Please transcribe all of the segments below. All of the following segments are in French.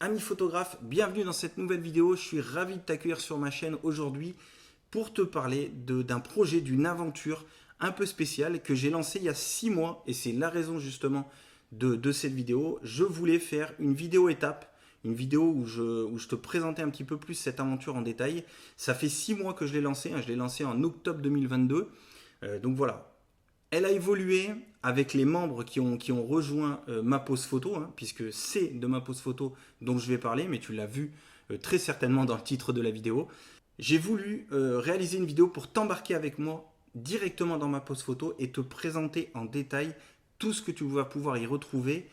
Amis photographes, bienvenue dans cette nouvelle vidéo. Je suis ravi de t'accueillir sur ma chaîne aujourd'hui pour te parler d'un projet, d'une aventure un peu spéciale que j'ai lancée il y a 6 mois et c'est la raison justement de cette vidéo. Je voulais faire une vidéo étape, une vidéo où je te présentais un petit peu plus cette aventure en détail. Ça fait 6 mois que je l'ai lancée, je l'ai lancée en octobre 2022. Donc voilà. Elle a évolué avec les membres qui ont rejoint ma pose photo, puisque c'est de ma pose photo dont je vais parler, mais tu l'as vu très certainement dans le titre de la vidéo. J'ai voulu réaliser une vidéo pour t'embarquer avec moi directement dans ma pose photo et te présenter en détail tout ce que tu vas pouvoir y retrouver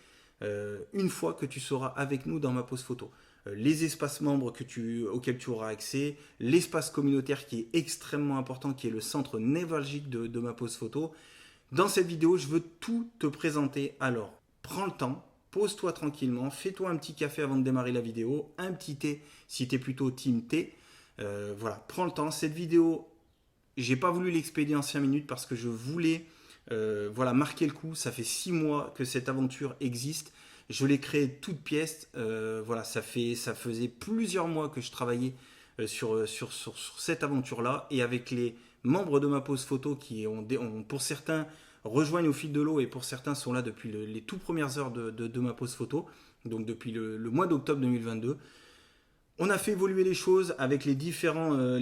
une fois que tu seras avec nous dans ma pose photo. Les espaces membres auxquels tu auras accès, l'espace communautaire qui est extrêmement important, qui est le centre névralgique de ma pose photo. Dans cette vidéo, je veux tout te présenter. Alors, prends le temps, pose-toi tranquillement, fais-toi un petit café avant de démarrer la vidéo, un petit thé si tu es plutôt team thé. Voilà, prends le temps. Cette vidéo, j'ai pas voulu l'expédier en 5 minutes parce que je voulais voilà, marquer le coup. Ça fait 6 mois que cette aventure existe. Je l'ai créée toute pièce. Voilà, ça faisait plusieurs mois que je travaillais sur cette aventure-là. Et avec les membres de ma pose photo qui ont pour certains rejoignent au fil de l'eau et pour certains sont là depuis les tout premières heures de ma pose photo, donc depuis le mois d'octobre 2022. On a fait évoluer les choses avec les différents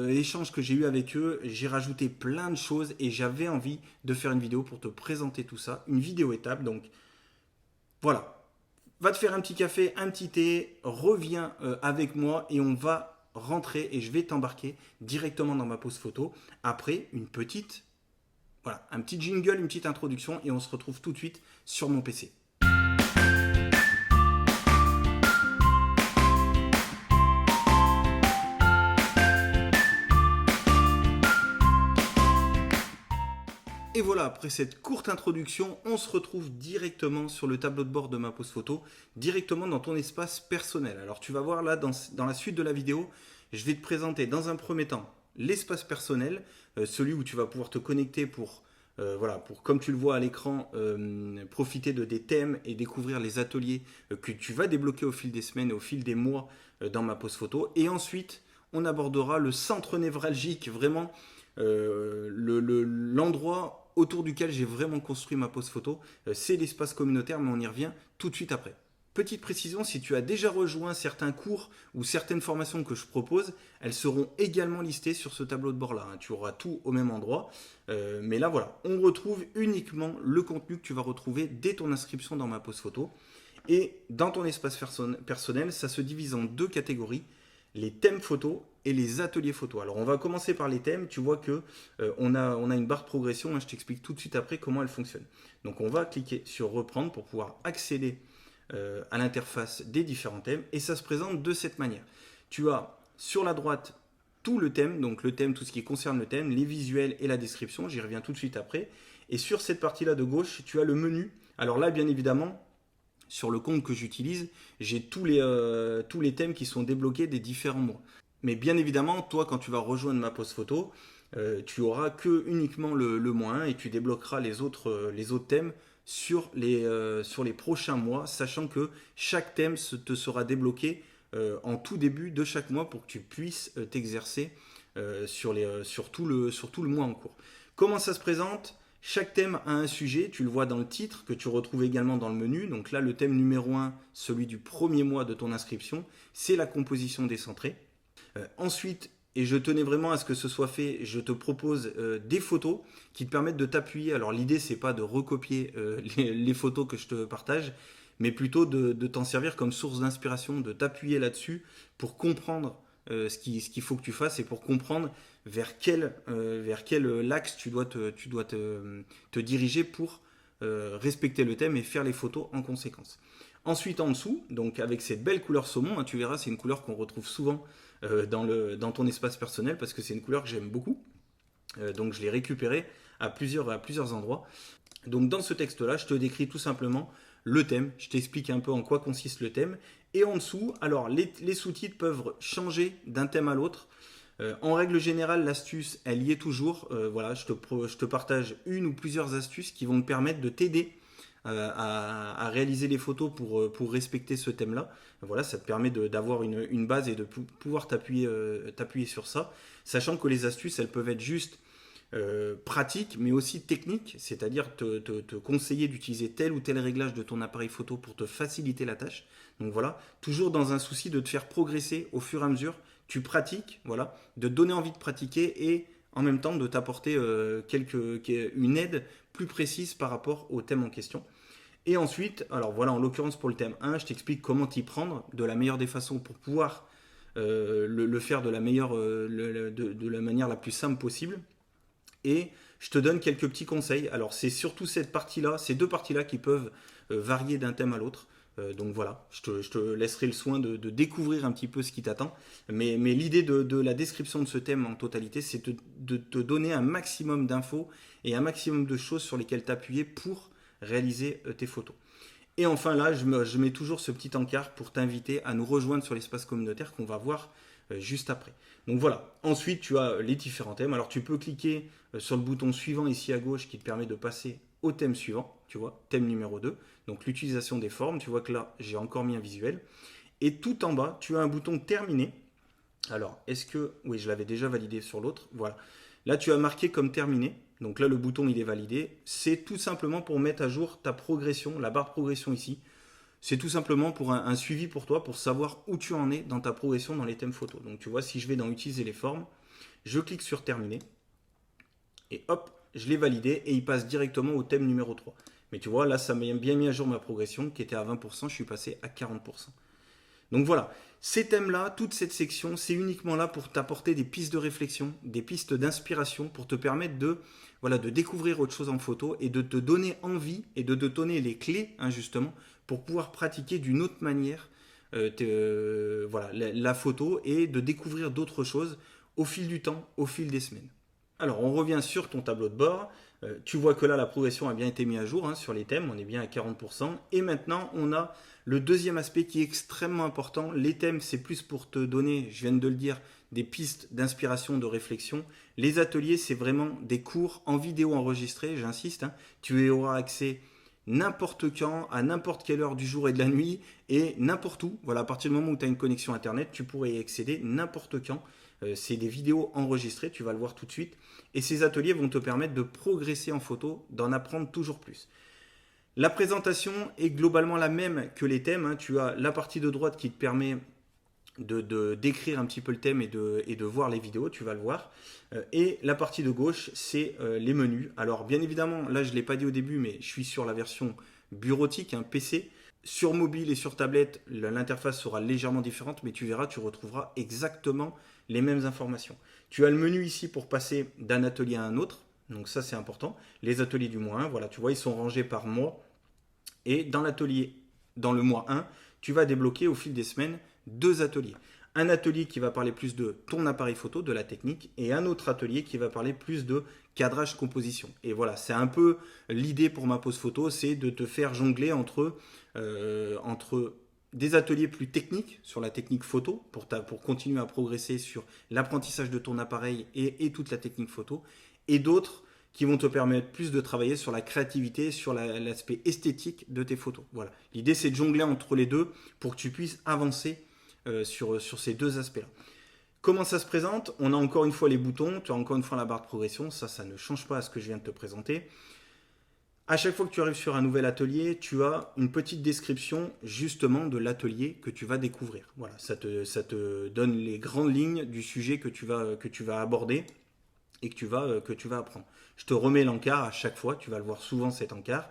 échanges que j'ai eu avec eux. J'ai rajouté plein de choses et j'avais envie de faire une vidéo pour te présenter tout ça, une vidéo étape. Donc voilà, va te faire un petit café, un petit thé, reviens avec moi et on va rentrer et je vais t'embarquer directement dans ma pose photo après un petit jingle, une petite introduction et on se retrouve tout de suite sur mon PC. Et voilà, après cette courte introduction, on se retrouve directement sur le tableau de bord de ma pose photo, directement dans ton espace personnel. Alors tu vas voir là, dans la suite de la vidéo, je vais te présenter dans un premier temps l'espace personnel, celui où tu vas pouvoir te connecter pour, comme tu le vois à l'écran, profiter de des thèmes et découvrir les ateliers que tu vas débloquer au fil des semaines et au fil des mois dans ma pose photo. Et ensuite, on abordera le centre névralgique, vraiment l'endroit autour duquel j'ai vraiment construit ma pose photo, c'est l'espace communautaire, mais on y revient tout de suite après. Petite précision, si tu as déjà rejoint certains cours ou certaines formations que je propose, elles seront également listées sur ce tableau de bord-là. Tu auras tout au même endroit. Mais là, voilà, on retrouve uniquement le contenu que tu vas retrouver dès ton inscription dans ma pose photo. Et dans ton espace personnel, ça se divise en 2 catégories, les thèmes photos et les ateliers photos. Alors on va commencer par les thèmes. Tu vois que on a une barre de progression. Je t'explique tout de suite après comment elle fonctionne. Donc on va cliquer sur reprendre pour pouvoir accéder à l'interface des différents thèmes et ça se présente de cette manière. Tu as sur la droite tout le thème, donc le thème, tout ce qui concerne le thème, les visuels et la description. J'y reviens tout de suite après. Et sur cette partie-là de gauche, tu as le menu. Alors là, bien évidemment, sur le compte que j'utilise, j'ai tous les thèmes qui sont débloqués des différents mois. Mais bien évidemment, toi, quand tu vas rejoindre ma pose photo, tu auras que uniquement le mois 1 et tu débloqueras les autres thèmes sur les prochains mois, sachant que chaque thème te sera débloqué en tout début de chaque mois pour que tu puisses t'exercer sur tout le mois en cours. Comment ça se présente ? Chaque thème a un sujet, tu le vois dans le titre, que tu retrouves également dans le menu. Donc là, le thème numéro 1, celui du premier mois de ton inscription, c'est la composition décentrée. Ensuite, et je tenais vraiment à ce que ce soit fait, je te propose des photos qui te permettent de t'appuyer. Alors l'idée, c'est pas de recopier les photos que je te partage, mais plutôt de t'en servir comme source d'inspiration, de t'appuyer là-dessus pour comprendre ce qu'il faut que tu fasses et pour comprendre vers quel axe tu dois te diriger pour respecter le thème et faire les photos en conséquence. Ensuite, en dessous, donc avec cette belle couleur saumon, tu verras, c'est une couleur qu'on retrouve souvent dans ton espace personnel parce que c'est une couleur que j'aime beaucoup. Donc je l'ai récupérée à plusieurs endroits. Donc dans ce texte-là, je te décris tout simplement le thème, je t'explique un peu en quoi consiste le thème. Et en dessous, alors les sous-titres peuvent changer d'un thème à l'autre. En règle générale, l'astuce, elle y est toujours. Voilà, je te partage une ou plusieurs astuces qui vont te permettre de t'aider à réaliser les photos pour respecter ce thème-là. Voilà, ça te permet d'avoir une base et de pouvoir t'appuyer sur ça, sachant que les astuces, elles peuvent être juste pratiques, mais aussi techniques, c'est-à-dire te conseiller d'utiliser tel ou tel réglage de ton appareil photo pour te faciliter la tâche. Donc voilà, toujours dans un souci de te faire progresser au fur et à mesure, tu pratiques, voilà, de te donner envie de pratiquer et en même temps de t'apporter une aide plus précise par rapport au thème en question. Et ensuite, alors voilà, en l'occurrence pour le thème 1, je t'explique comment t'y prendre de la meilleure des façons pour pouvoir le faire de de la manière la plus simple possible. Et je te donne quelques petits conseils. Alors c'est surtout cette partie-là, ces deux parties-là qui peuvent varier d'un thème à l'autre. Donc voilà, je te laisserai le soin de découvrir un petit peu ce qui t'attend. Mais l'idée de la description de ce thème en totalité, c'est de te donner un maximum d'infos et un maximum de choses sur lesquelles t'appuyer pour réaliser tes photos. Et enfin là, je mets toujours ce petit encart pour t'inviter à nous rejoindre sur l'espace communautaire qu'on va voir juste après. Donc voilà, ensuite tu as les différents thèmes. Alors tu peux cliquer sur le bouton suivant ici à gauche qui te permet de passer au thème suivant, tu vois, thème numéro 2. Donc l'utilisation des formes, tu vois que là j'ai encore mis un visuel. Et tout en bas, tu as un bouton terminé. Alors, est-ce que... Oui, je l'avais déjà validé sur l'autre. Voilà. Là, tu as marqué comme terminé. Donc là, le bouton, il est validé. C'est tout simplement pour mettre à jour ta progression, la barre de progression ici. C'est tout simplement pour un suivi pour toi, pour savoir où tu en es dans ta progression dans les thèmes photos. Donc tu vois, si je vais dans utiliser les formes, je clique sur terminer. Et hop, je l'ai validé et il passe directement au thème numéro 3. Mais tu vois, là, ça m'a bien mis à jour ma progression qui était à 20%, je suis passé à 40%. Donc voilà, ces thèmes-là, toute cette section, c'est uniquement là pour t'apporter des pistes de réflexion, des pistes d'inspiration, pour te permettre de découvrir autre chose en photo et de te donner envie et de te donner les clés, hein, justement, pour pouvoir pratiquer d'une autre manière la photo et de découvrir d'autres choses au fil du temps, au fil des semaines. Alors, on revient sur ton tableau de bord. Tu vois que là, la progression a bien été mise à jour, hein, sur les thèmes. On est bien à 40%. Et maintenant, on a le deuxième aspect qui est extrêmement important. Les thèmes, c'est plus pour te donner, je viens de le dire, des pistes d'inspiration, de réflexion. Les ateliers, c'est vraiment des cours en vidéo enregistrés, j'insiste, hein. Tu y auras accès n'importe quand, à n'importe quelle heure du jour et de la nuit, et n'importe où. Voilà, à partir du moment où tu as une connexion Internet, tu pourrais y accéder n'importe quand. C'est des vidéos enregistrées, tu vas le voir tout de suite. Et ces ateliers vont te permettre de progresser en photo, d'en apprendre toujours plus. La présentation est globalement la même que les thèmes, hein. Tu as la partie de droite qui te permet d'écrire un petit peu le thème et de voir les vidéos, tu vas le voir. Et la partie de gauche, c'est les menus. Alors bien évidemment, là je ne l'ai pas dit au début, mais je suis sur la version bureautique, un PC. Sur mobile et sur tablette, l'interface sera légèrement différente, mais tu verras, tu retrouveras exactement les mêmes informations. Tu as le menu ici pour passer d'un atelier à un autre, donc ça c'est important. Les ateliers du mois 1, voilà, tu vois, ils sont rangés par mois. Et dans le mois 1, tu vas débloquer au fil des semaines 2 ateliers. Un atelier qui va parler plus de ton appareil photo, de la technique, et un autre atelier qui va parler plus de cadrage composition. Et voilà, c'est un peu l'idée pour ma pose photo, c'est de te faire jongler entre des ateliers plus techniques sur la technique photo, pour continuer à progresser sur l'apprentissage de ton appareil et toute la technique photo, et d'autres qui vont te permettre plus de travailler sur la créativité, sur l'aspect esthétique de tes photos. Voilà. L'idée, c'est de jongler entre les deux pour que tu puisses avancer sur ces deux aspects-là. Comment ça se présente? On a encore une fois les boutons, tu as encore une fois la barre de progression, ça ne change pas à ce que je viens de te présenter. À chaque fois que tu arrives sur un nouvel atelier, tu as une petite description justement de l'atelier que tu vas découvrir. Voilà, ça te donne les grandes lignes du sujet que tu vas aborder et que tu vas apprendre. Je te remets l'encart à chaque fois, tu vas le voir souvent cet encart,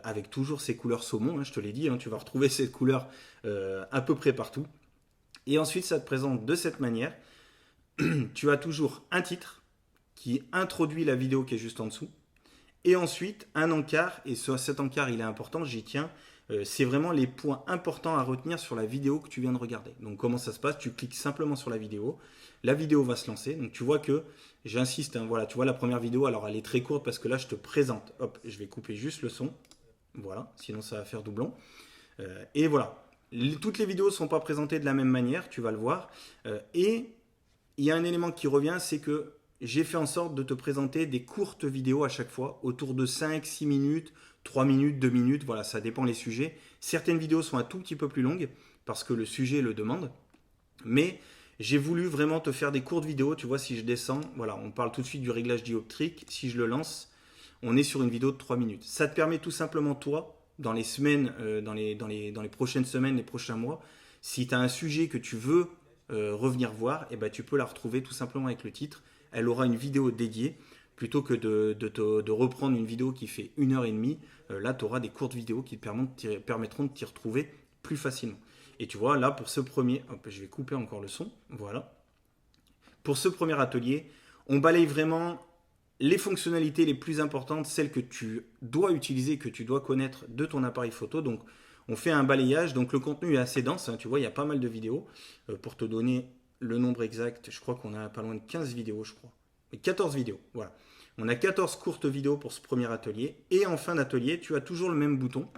avec toujours ces couleurs saumon, hein, je te l'ai dit, hein, tu vas retrouver cette couleur à peu près partout. Et ensuite, ça te présente de cette manière. Tu as toujours un titre qui introduit la vidéo qui est juste en dessous. Et ensuite, un encart, et cet encart, il est important, j'y tiens. C'est vraiment les points importants à retenir sur la vidéo que tu viens de regarder. Donc, comment ça se passe? Tu cliques simplement sur la vidéo va se lancer. Donc, tu vois que, j'insiste, hein, voilà, tu vois la première vidéo, alors elle est très courte parce que là, je te présente. Hop, je vais couper juste le son. Voilà, sinon ça va faire doublon. Et voilà. Toutes les vidéos ne sont pas présentées de la même manière, tu vas le voir. Et il y a un élément qui revient, c'est que j'ai fait en sorte de te présenter des courtes vidéos à chaque fois, autour de 5-6 minutes, 3 minutes, 2 minutes, voilà, ça dépend les sujets. Certaines vidéos sont un tout petit peu plus longues parce que le sujet le demande. Mais j'ai voulu vraiment te faire des courtes vidéos. Tu vois, si je descends, voilà, on parle tout de suite du réglage dioptrique. Si je le lance, on est sur une vidéo de 3 minutes. Ça te permet tout simplement, toi, dans les semaines, dans les prochaines semaines, les prochains mois, si tu as un sujet que tu veux revenir voir, eh ben, tu peux la retrouver tout simplement avec le titre. Elle aura une vidéo dédiée. Plutôt que de reprendre une vidéo qui fait 1 h 30, là, tu auras des courtes vidéos qui te permettront de t'y retrouver plus facilement. Et tu vois, là, pour ce premier... Hop, je vais couper encore le son. Voilà. Pour ce premier atelier, on balaye vraiment les fonctionnalités les plus importantes, celles que tu dois utiliser, que tu dois connaître de ton appareil photo. Donc, on fait un balayage. Donc, le contenu est assez dense. Hein, tu vois, il y a pas mal de vidéos. Pour te donner le nombre exact, je crois qu'on a pas loin de 15 vidéos, je crois. 14 vidéos, voilà. On a 14 courtes vidéos pour ce premier atelier. Et en fin d'atelier, tu as toujours le même bouton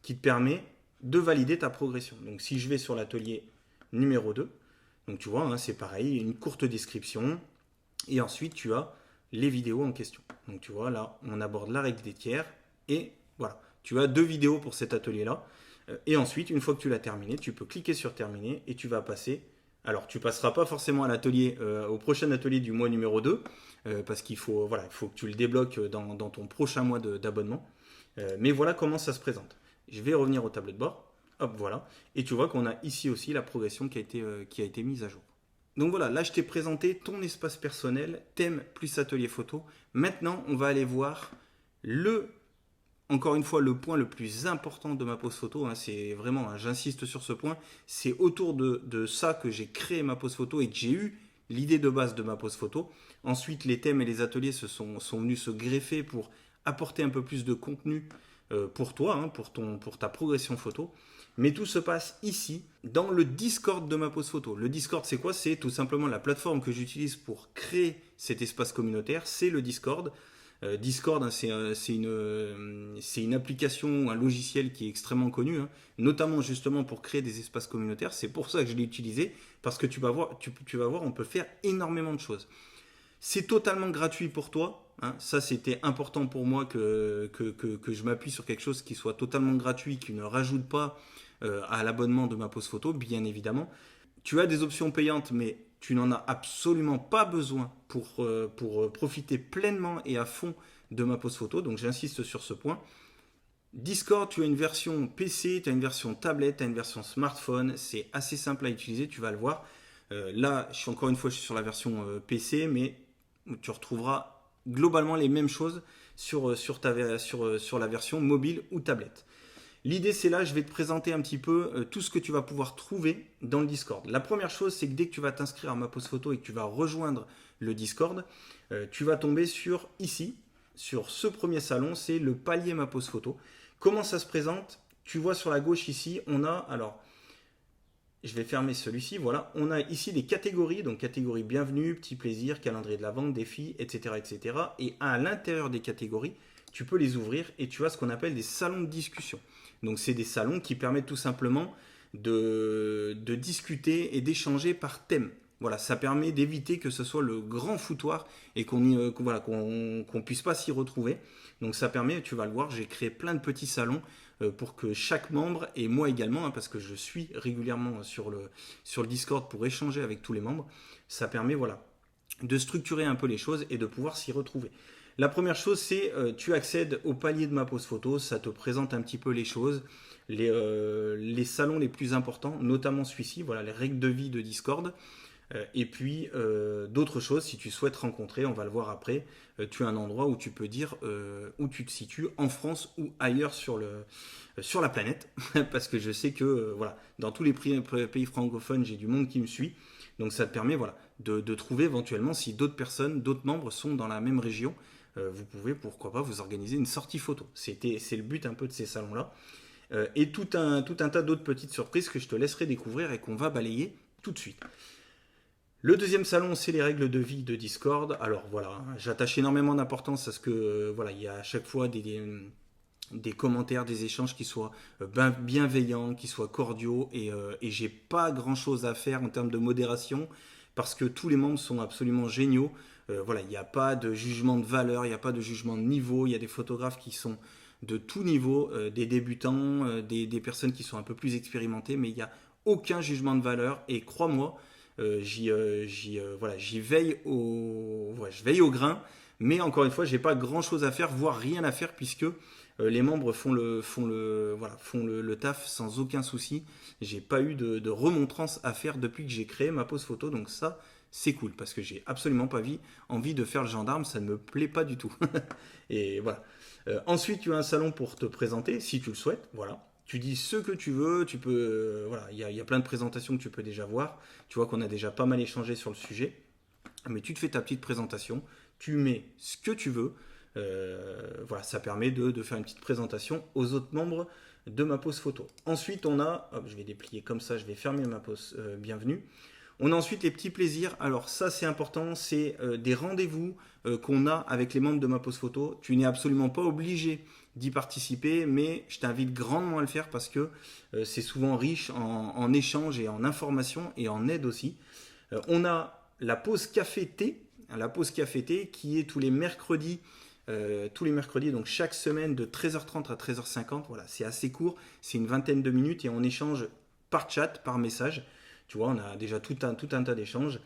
qui te permet de valider ta progression. Donc, si je vais sur l'atelier numéro 2, donc tu vois, hein, c'est pareil, une courte description. Et ensuite, tu as les vidéos en question. Donc, tu vois, là, on aborde la règle des tiers. Et voilà, tu as 2 vidéos pour cet atelier-là. Et ensuite, une fois que tu l'as terminé, tu peux cliquer sur terminer et tu vas passer. Alors, tu ne passeras pas forcément à l'atelier, au prochain atelier du mois numéro 2, parce qu'il faut, voilà, il faut que tu le débloques dans ton prochain mois d'abonnement. Mais voilà comment ça se présente. Je vais revenir au tableau de bord. Hop, voilà. Et tu vois qu'on a ici aussi la progression qui a été mise à jour. Donc voilà, là je t'ai présenté ton espace personnel, thème plus atelier photo. Maintenant, on va aller voir encore une fois, le point le plus important de ma pose photo. Hein, c'est vraiment, hein, j'insiste sur ce point, c'est autour de ça que j'ai créé ma pose photo et que j'ai eu l'idée de base de ma pose photo. Ensuite, les thèmes et les ateliers sont venus se greffer pour apporter un peu plus de contenu pour toi, hein, pour ta progression photo. Mais tout se passe ici, dans le Discord de ma pose photo. Le Discord, c'est quoi? C'est tout simplement la plateforme que j'utilise pour créer cet espace communautaire. C'est le Discord. Discord, hein, c'est une application, un logiciel qui est extrêmement connu, hein, notamment justement pour créer des espaces communautaires. C'est pour ça que je l'ai utilisé, parce que tu vas voir, on peut faire énormément de choses. C'est totalement gratuit pour toi. Hein. Ça, c'était important pour moi que je m'appuie sur quelque chose qui soit totalement gratuit, qui ne rajoute pas à l'abonnement de ma pose photo, bien évidemment. Tu as des options payantes, mais tu n'en as absolument pas besoin pour profiter pleinement et à fond de ma pose photo. Donc, j'insiste sur ce point. Discord, tu as une version PC, tu as une version tablette, tu as une version smartphone. C'est assez simple à utiliser, tu vas le voir. Là, je suis sur la version PC, mais tu retrouveras globalement les mêmes choses sur la version mobile ou tablette. L'idée, c'est là, je vais te présenter un petit peu tout ce que tu vas pouvoir trouver dans le Discord. La première chose, c'est que dès que tu vas t'inscrire à ma pose photo et que tu vas rejoindre le Discord, tu vas tomber sur ici, sur ce premier salon, c'est le palier ma pose photo. Comment ça se présente? Tu vois sur la gauche ici, on a, alors, je vais fermer celui-ci, voilà, on a ici des catégories, donc catégorie bienvenue, petit plaisir, calendrier de la vente, défi, etc., etc. Et à l'intérieur des catégories, tu peux les ouvrir et tu as ce qu'on appelle des salons de discussion. Donc, c'est des salons qui permettent tout simplement de discuter et d'échanger par thème. Voilà, ça permet d'éviter que ce soit le grand foutoir et qu'on puisse pas s'y retrouver. Donc, ça permet, tu vas le voir, j'ai créé plein de petits salons pour que chaque membre, et moi également, hein, parce que je suis régulièrement sur le Discord pour échanger avec tous les membres, ça permet de structurer un peu les choses et de pouvoir s'y retrouver. La première chose, c'est tu accèdes au palier de ma pose photo, ça te présente un petit peu les choses, les salons les plus importants, notamment celui-ci, voilà, les règles de vie de Discord. Et puis d'autres choses, si tu souhaites rencontrer, on va le voir après, tu as un endroit où tu peux dire où tu te situes en France ou ailleurs sur la planète, parce que je sais que dans tous les pays francophones, j'ai du monde qui me suit, donc ça te permet de trouver éventuellement si d'autres personnes, d'autres membres sont dans la même région. Vous pouvez, pourquoi pas, vous organiser une sortie photo. C'est le but un peu de ces salons-là. Et tout un tas d'autres petites surprises que je te laisserai découvrir et qu'on va balayer tout de suite. Le deuxième salon, c'est les règles de vie de Discord. Alors voilà, j'attache énormément d'importance à ce que il y a à chaque fois des commentaires, des échanges qui soient bienveillants, qui soient cordiaux, et j'ai pas grand chose à faire en termes de modération parce que tous les membres sont absolument géniaux. Il n'y a pas de jugement de valeur, il n'y a pas de jugement de niveau, il y a des photographes qui sont de tout niveau, des débutants, des personnes qui sont un peu plus expérimentées, mais il n'y a aucun jugement de valeur et crois-moi, voilà, je veille au grain, mais encore une fois, j'ai pas grand chose à faire, voire rien à faire, puisque les membres font le taf sans aucun souci. J'ai pas eu de remontrance à faire depuis que j'ai créé ma pose photo, donc ça, c'est cool, parce que j'ai absolument pas envie de faire le gendarme, ça ne me plaît pas du tout. Et voilà. Ensuite, tu as un salon pour te présenter, si tu le souhaites, voilà. Tu dis ce que tu veux, tu peux, voilà, il y a plein de présentations que tu peux déjà voir. Tu vois qu'on a déjà pas mal échangé sur le sujet, mais tu te fais ta petite présentation, tu mets ce que tu veux. Voilà, ça permet de faire une petite présentation aux autres membres de ma pose photo. Ensuite, on a, hop, je vais déplier comme ça, je vais fermer ma pose bienvenue. On a ensuite les petits plaisirs. Alors ça, c'est important, c'est des rendez-vous qu'on a avec les membres de ma pose photo. Tu n'es absolument pas obligé d'y participer, mais je t'invite grandement à le faire parce que c'est souvent riche en échanges et en informations et en aide aussi. On a la pause café-thé, la pause café-thé qui est tous les mercredis, donc chaque semaine de 13h30 à 13h50. Voilà, c'est assez court, c'est une vingtaine de minutes et on échange par chat, par message. Tu vois, on a déjà tout un tas d'échanges.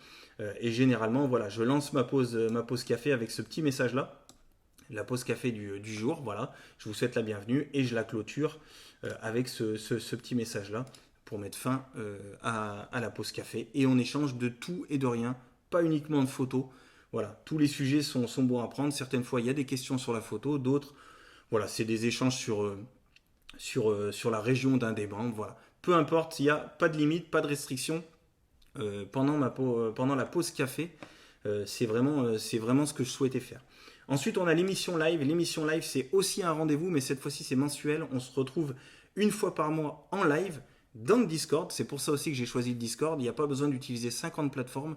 Et généralement, voilà, je lance ma pause café avec ce petit message-là. La pause café du jour, voilà. Je vous souhaite la bienvenue et je la clôture avec ce petit message-là pour mettre fin à la pause café. Et on échange de tout et de rien, pas uniquement de photos. Voilà, tous les sujets sont bons à prendre. Certaines fois, il y a des questions sur la photo, d'autres, voilà, c'est des échanges sur la région d'un des membres. Voilà. Peu importe, il n'y a pas de limite, pas de restriction pendant la pause café. C'est vraiment ce que je souhaitais faire. Ensuite, on a l'émission live. L'émission live, c'est aussi un rendez-vous, mais cette fois-ci, c'est mensuel. On se retrouve une fois par mois en live dans le Discord. C'est pour ça aussi que j'ai choisi le Discord. Il n'y a pas besoin d'utiliser 50 plateformes.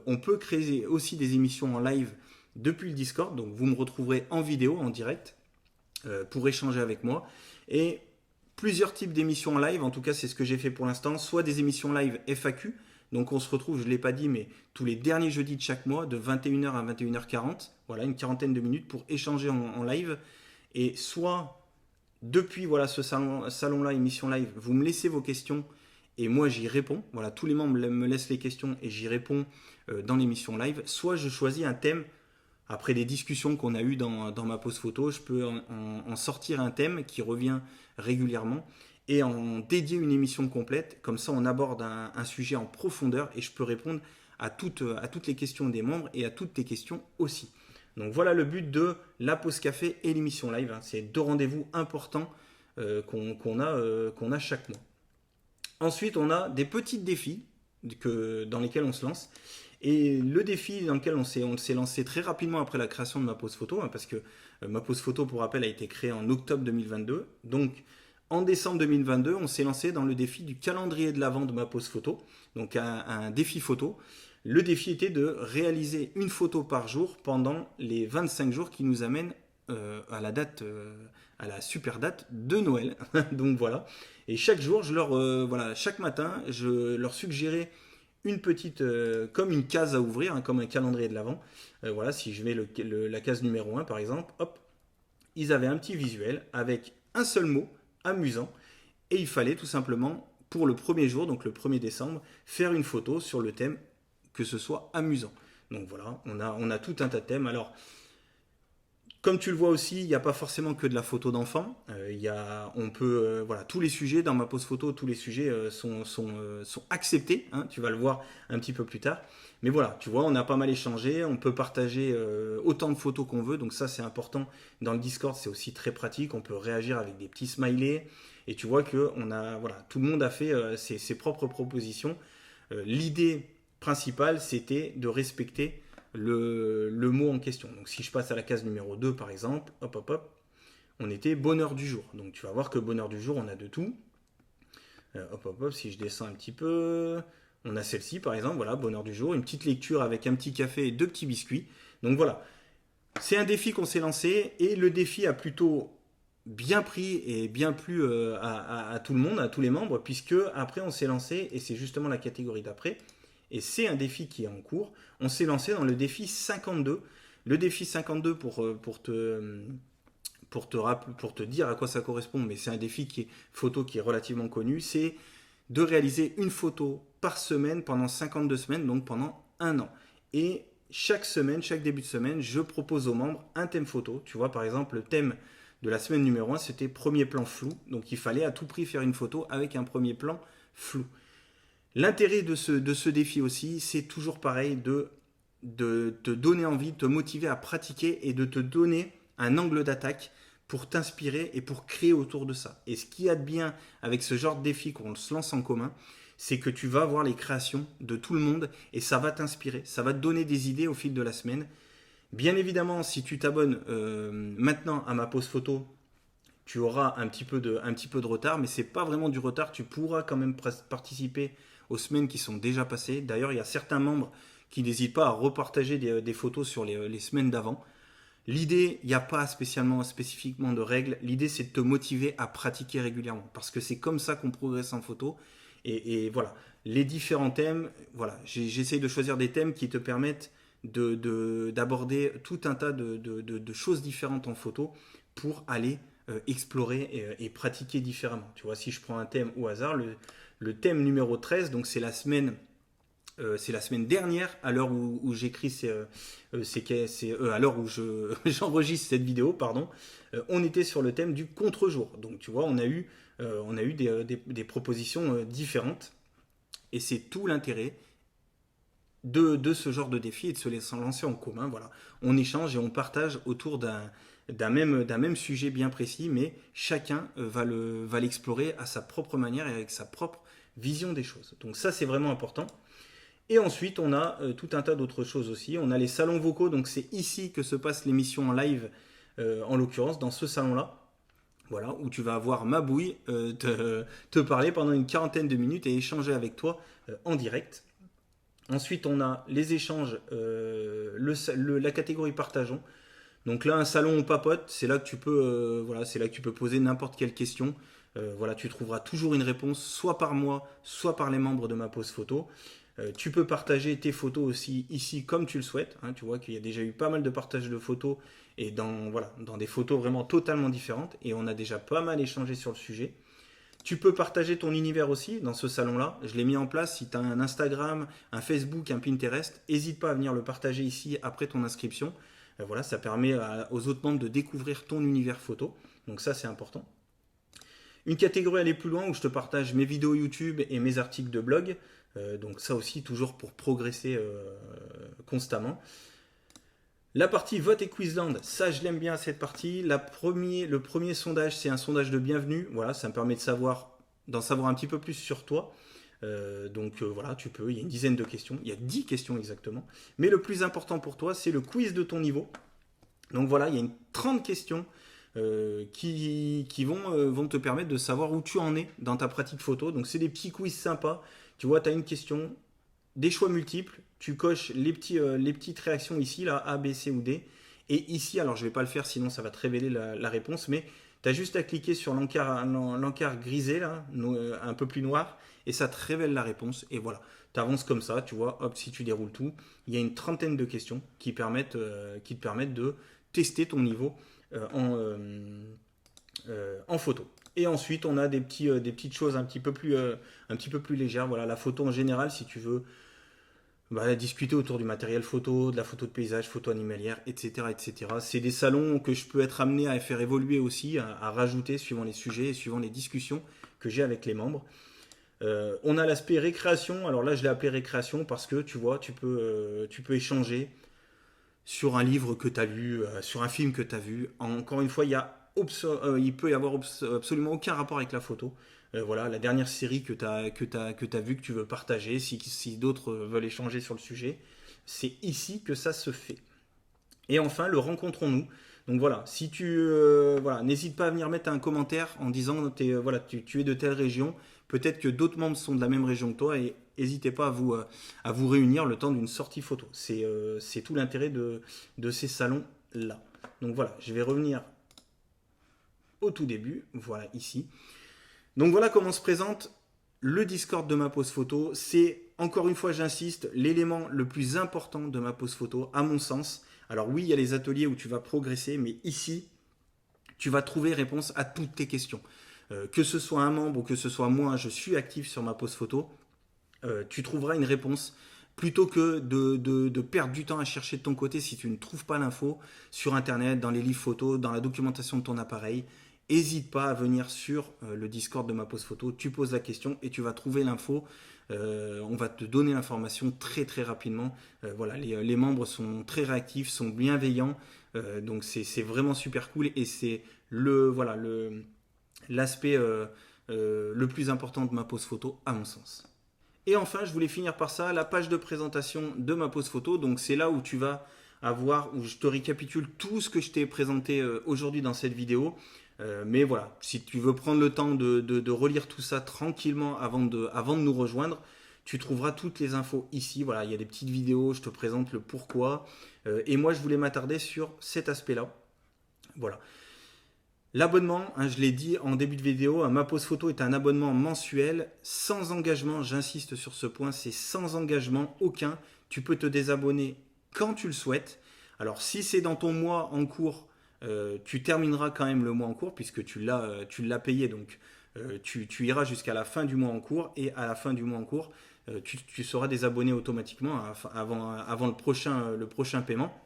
On peut créer aussi des émissions en live depuis le Discord. Donc, vous me retrouverez en vidéo, en direct, pour échanger avec moi. Et plusieurs types d'émissions en live. En tout cas, c'est ce que j'ai fait pour l'instant. Soit des émissions live FAQ. Donc on se retrouve, je ne l'ai pas dit, mais tous les derniers jeudis de chaque mois, de 21h à 21h40, voilà, une quarantaine de minutes pour échanger en live. Et soit depuis voilà, ce salon-là, émission live, vous me laissez vos questions et moi j'y réponds. Voilà, tous les membres me laissent les questions et j'y réponds dans l'émission live. Soit je choisis un thème, après des discussions qu'on a eues dans ma pose photo, je peux en sortir un thème qui revient régulièrement et en dédier une émission complète. Comme ça, on aborde un sujet en profondeur et je peux répondre à toutes les questions des membres et à toutes tes questions aussi. Donc voilà le but de la pause café et l'émission live. C'est deux rendez-vous importants qu'on a chaque mois. Ensuite, on a des petits défis dans lesquels on se lance. Et le défi dans lequel on s'est lancé très rapidement après la création de ma pose photo, parce que ma pose photo, pour rappel, a été créée en octobre 2022. Donc, en décembre 2022, on s'est lancé dans le défi du calendrier de l'Avent de ma pose photo, donc un défi photo. Le défi était de réaliser une photo par jour pendant les 25 jours qui nous amènent à la super date de Noël. Donc voilà. Et chaque jour, chaque matin, je leur suggérais une petite, comme une case à ouvrir, comme un calendrier de l'Avent. Voilà, si je mets la case numéro 1 par exemple, hop, ils avaient un petit visuel avec un seul mot, amusant, et il fallait tout simplement, pour le premier jour, donc le 1er décembre, faire une photo sur le thème que ce soit amusant. Donc voilà, on a tout un tas de thèmes. Alors, comme tu le vois aussi, il n'y a pas forcément que de la photo d'enfant. Tous les sujets dans ma pose photo, tous les sujets sont acceptés. Tu vas le voir un petit peu plus tard. Mais voilà, tu vois, on a pas mal échangé. On peut partager autant de photos qu'on veut. Donc ça, c'est important. Dans le Discord, c'est aussi très pratique. On peut réagir avec des petits smileys. Et tu vois que tout le monde a fait ses propres propositions. L'idée principale, c'était de respecter le mot en question. Donc si je passe à la case numéro 2 par exemple, hop, on était bonheur du jour. Donc tu vas voir que bonheur du jour, on a de tout. Si je descends un petit peu, on a celle-ci par exemple, voilà, bonheur du jour, une petite lecture avec un petit café et 2 petits biscuits. Donc voilà, c'est un défi qu'on s'est lancé et le défi a plutôt bien pris et bien plu à tout le monde, à tous les membres, puisque après on s'est lancé, et c'est justement la catégorie d'après, et c'est un défi qui est en cours. On s'est lancé dans le défi 52. Le défi 52, pour pour te dire à quoi ça correspond, mais c'est un défi photo qui est relativement connu, c'est de réaliser une photo par semaine pendant 52 semaines, donc pendant un an. Et chaque semaine, chaque début de semaine, je propose aux membres un thème photo. Tu vois, par exemple, le thème de la semaine numéro 1, c'était premier plan flou. Donc il fallait à tout prix faire une photo avec un premier plan flou. L'intérêt de ce défi aussi, c'est toujours pareil, de te donner envie, de te motiver à pratiquer et de te donner un angle d'attaque pour t'inspirer et pour créer autour de ça. Et ce qu'il y a de bien avec ce genre de défi qu'on se lance en commun, c'est que tu vas voir les créations de tout le monde et ça va t'inspirer, ça va te donner des idées au fil de la semaine. Bien évidemment, si tu t'abonnes maintenant à ma pause photo, tu auras un petit peu de retard, mais c'est pas vraiment du retard, tu pourras quand même participer aux semaines qui sont déjà passées. D'ailleurs, il y a certains membres qui n'hésitent pas à repartager des photos sur les semaines d'avant. L'idée, il n'y a pas spécifiquement de règles. L'idée, c'est de te motiver à pratiquer régulièrement. Parce que c'est comme ça qu'on progresse en photo. Et voilà, les différents thèmes, voilà, j'essaye de choisir des thèmes qui te permettent d'aborder tout un tas de choses différentes en photo pour aller explorer et pratiquer différemment. Tu vois, si je prends un thème au hasard, le thème numéro 13, donc c'est la semaine dernière, à l'heure où j'écris à l'heure où j'enregistre cette vidéo, pardon, on était sur le thème du contre-jour. Donc tu vois, on a eu des propositions différentes. Et c'est tout l'intérêt de ce genre de défi et de se laisser lancer en commun. Voilà. On échange et on partage autour d'un même sujet bien précis, mais chacun va l'explorer à sa propre manière et avec sa propre vision des choses. Donc ça, c'est vraiment important. Et ensuite, on a tout un tas d'autres choses aussi. On a les salons vocaux, donc c'est ici que se passe l'émission en live, en l'occurrence, dans ce salon-là. Voilà, où tu vas avoir ma bouille te parler pendant une quarantaine de minutes et échanger avec toi en direct. Ensuite, on a les échanges, la catégorie partageons. Donc là, un salon on papote, c'est là que tu peux, c'est là que tu peux poser n'importe quelle question. Voilà, tu trouveras toujours une réponse, soit par moi, soit par les membres de ma pause photo. Tu peux partager tes photos aussi ici comme tu le souhaites. Hein, tu vois qu'il y a déjà eu pas mal de partages de photos et dans des photos vraiment totalement différentes. Et on a déjà pas mal échangé sur le sujet. Tu peux partager ton univers aussi dans ce salon-là. Je l'ai mis en place. Si tu as un Instagram, un Facebook, un Pinterest, n'hésite pas à venir le partager ici après ton inscription. Voilà, ça permet aux autres membres de découvrir ton univers photo. Donc ça, c'est important. Une catégorie aller plus loin où je te partage mes vidéos YouTube et mes articles de blog. Donc ça aussi, toujours pour progresser constamment. La partie vote et Quizland, ça je l'aime bien cette partie. Le premier sondage, c'est un sondage de bienvenue. Voilà, ça me permet d'en savoir un petit peu plus sur toi. Voilà, il y a une dizaine de questions, il y a 10 questions exactement. Mais le plus important pour toi, c'est le quiz de ton niveau. Donc voilà, il y a 30 questions qui vont te permettre de savoir où tu en es dans ta pratique photo. Donc c'est des petits quiz sympas. Tu vois, tu as une question, des choix multiples, tu coches les petites réactions ici, là, A, B, C ou D. Et ici, alors je ne vais pas le faire sinon ça va te révéler la réponse, mais tu as juste à cliquer sur l'encart grisé, là, un peu plus noir, et ça te révèle la réponse. Et voilà, tu avances comme ça, tu vois, hop, si tu déroules tout, il y a une trentaine de questions qui te permettent de tester ton niveau en photo. Et ensuite, on a des petites choses un petit peu plus légères. Voilà, la photo en général, si tu veux discuter autour du matériel photo, de la photo de paysage, photo animalière, etc., etc. C'est des salons que je peux être amené à faire évoluer aussi, à rajouter suivant les sujets et suivant les discussions que j'ai avec les membres. On a l'aspect récréation. Alors là, je l'ai appelé récréation parce que tu vois, tu peux échanger sur un livre que tu as lu, sur un film que tu as vu. Encore une fois, il peut y avoir absolument aucun rapport avec la photo. Voilà, la dernière série que tu as vue, que tu veux partager, si d'autres veulent échanger sur le sujet, c'est ici que ça se fait. Et enfin, le rencontrons-nous. Donc voilà, si n'hésite pas à venir mettre un commentaire en disant tu es de telle région. Peut-être que d'autres membres sont de la même région que toi et n'hésitez pas à vous réunir le temps d'une sortie photo. C'est tout l'intérêt de ces salons-là. Donc voilà, je vais revenir au tout début, voilà ici. Donc voilà comment se présente le Discord de ma pause photo. C'est, encore une fois j'insiste, l'élément le plus important de ma pause photo, à mon sens. Alors oui, il y a les ateliers où tu vas progresser, mais ici, Tu vas trouver réponse à toutes tes questions. Que ce soit un membre ou que ce soit moi, je suis actif sur ma pose photo, tu trouveras une réponse plutôt que de perdre du temps à chercher de ton côté si tu ne trouves pas l'info sur internet, dans les livres photos, dans la documentation de ton appareil. N'hésite pas à venir sur le Discord de ma pose photo, tu poses la question et tu vas trouver l'info. On va te donner l'information très très rapidement. Voilà, les membres sont très réactifs, sont bienveillants, donc c'est vraiment super cool et c'est l'aspect le plus important de ma pose photo à mon sens. Et enfin, je voulais finir par ça, la page de présentation de ma pose photo. Donc c'est là où tu vas avoir, où je te récapitule tout ce que je t'ai présenté aujourd'hui dans cette vidéo. Mais voilà, si tu veux prendre le temps de relire tout ça tranquillement avant de nous rejoindre, tu trouveras toutes les infos ici. Voilà, il y a des petites vidéos, je te présente le pourquoi. Et moi, je voulais m'attarder sur cet aspect-là. Voilà. L'abonnement, je l'ai dit en début de vidéo, ma pose photo est un abonnement mensuel sans engagement, j'insiste sur ce point, c'est sans engagement aucun. Tu peux te désabonner quand tu le souhaites. Alors si c'est dans ton mois en cours, tu termineras quand même le mois en cours puisque tu l'as payé, donc tu iras jusqu'à la fin du mois en cours et à la fin du mois en cours, tu seras désabonné automatiquement avant le prochain paiement.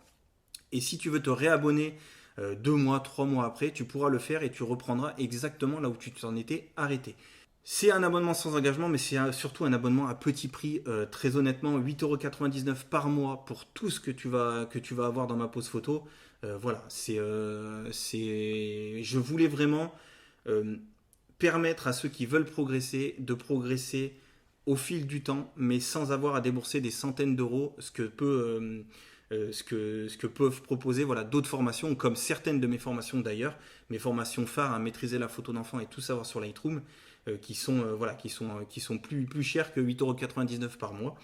Et si tu veux te réabonner 2 mois, 3 mois après, tu pourras le faire et tu reprendras exactement là où tu t'en étais arrêté. C'est un abonnement sans engagement, mais c'est surtout un abonnement à petit prix. Très honnêtement, 8,99 € par mois pour tout ce que tu vas avoir dans ma pose photo. Voilà, je voulais vraiment permettre à ceux qui veulent progresser de progresser au fil du temps, mais sans avoir à débourser des centaines d'euros, ce que peuvent proposer d'autres formations, comme certaines de mes formations d'ailleurs, mes formations phares à maîtriser la photo d'enfant et tout savoir sur Lightroom, qui sont plus chères que 8,99 € par mois,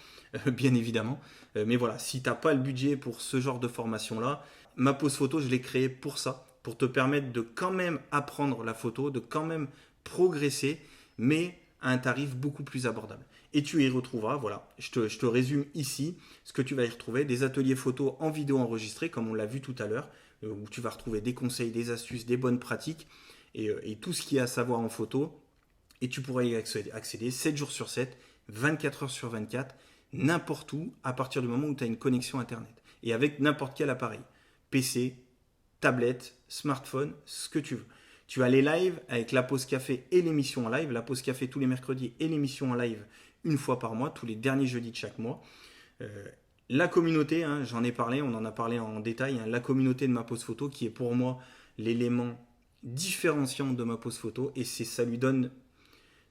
bien évidemment. Mais voilà, si tu n'as pas le budget pour ce genre de formation-là, ma pose photo, je l'ai créée pour ça, pour te permettre de quand même apprendre la photo, de quand même progresser, mais à un tarif beaucoup plus abordable. Et tu y retrouveras, voilà, je te résume ici ce que tu vas y retrouver, des ateliers photos en vidéo enregistrés, comme on l'a vu tout à l'heure, où tu vas retrouver des conseils, des astuces, des bonnes pratiques, et tout ce qu'il y a à savoir en photo. Et tu pourras y accéder 7 jours sur 7, 24 heures sur 24, n'importe où, à partir du moment où tu as une connexion Internet. Et avec n'importe quel appareil, PC, tablette, smartphone, ce que tu veux. Tu as les lives avec la pause café et l'émission en live. La pause café tous les mercredis et l'émission en live une fois par mois, tous les derniers jeudis de chaque mois. La communauté, j'en ai parlé, on en a parlé en détail. La communauté de ma pose photo qui est pour moi l'élément différenciant de ma pose photo. Et ça lui donne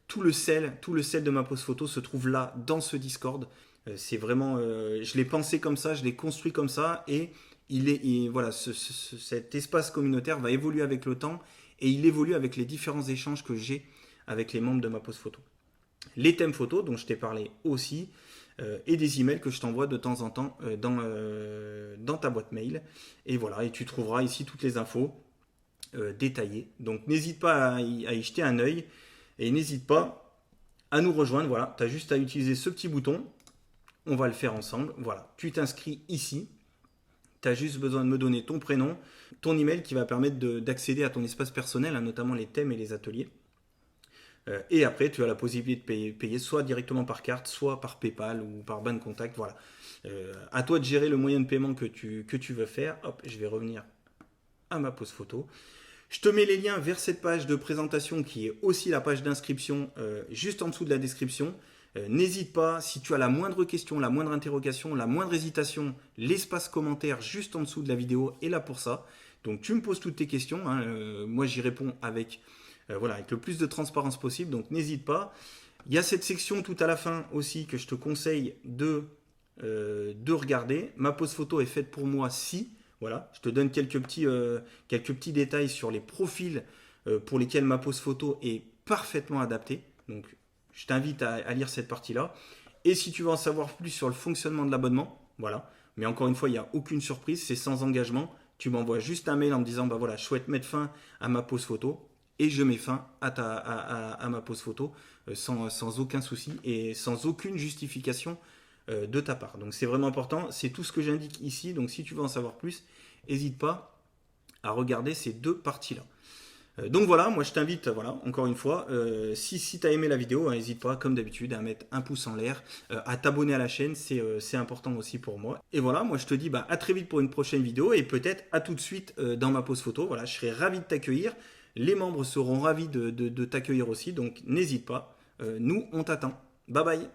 tout le sel de ma pose photo se trouve là dans ce Discord. C'est vraiment, je l'ai pensé comme ça, je l'ai construit comme ça. Et voilà, cet espace communautaire va évoluer avec le temps. Et il évolue avec les différents échanges que j'ai avec les membres de ma pose photo. Les thèmes photos dont je t'ai parlé aussi, et des emails que je t'envoie de temps en temps dans ta boîte mail. Et voilà, et tu trouveras ici toutes les infos détaillées. Donc n'hésite pas à y jeter un œil et n'hésite pas à nous rejoindre. Voilà, tu as juste à utiliser ce petit bouton. On va le faire ensemble. Voilà, tu t'inscris ici. Tu as juste besoin de me donner ton prénom, ton email qui va permettre d'accéder à ton espace personnel, notamment les thèmes et les ateliers. Et après, tu as la possibilité de payer soit directement par carte, soit par PayPal ou par banque contact. Voilà. À toi de gérer le moyen de paiement que tu veux faire. Hop, je vais revenir à ma pose photo. Je te mets les liens vers cette page de présentation qui est aussi la page d'inscription juste en dessous de la description. N'hésite pas, si tu as la moindre question, la moindre interrogation, la moindre hésitation, l'espace commentaire juste en dessous de la vidéo est là pour ça. Donc tu me poses toutes tes questions, moi j'y réponds avec le plus de transparence possible, donc n'hésite pas. Il y a cette section tout à la fin aussi que je te conseille de regarder. Ma pose photo est faite pour moi si, voilà, je te donne quelques petits détails sur les profils pour lesquels ma pose photo est parfaitement adaptée. Donc je t'invite à lire cette partie-là. Et si tu veux en savoir plus sur le fonctionnement de l'abonnement, voilà. Mais encore une fois, il n'y a aucune surprise, c'est sans engagement. Tu m'envoies juste un mail en me disant, je souhaite mettre fin à ma pose photo. Et je mets fin à ma pose photo sans aucun souci et sans aucune justification de ta part. Donc c'est vraiment important, c'est tout ce que j'indique ici. Donc si tu veux en savoir plus, n'hésite pas à regarder ces deux parties-là. Donc voilà, moi je t'invite, voilà, encore une fois, si tu as aimé la vidéo, n'hésite pas, comme d'habitude, à mettre un pouce en l'air, à t'abonner à la chaîne, c'est important aussi pour moi. Et voilà, moi je te dis à très vite pour une prochaine vidéo et peut-être à tout de suite dans ma pause photo. Voilà, je serai ravi de t'accueillir. Les membres seront ravis de t'accueillir aussi, donc n'hésite pas. Nous, on t'attend. Bye bye.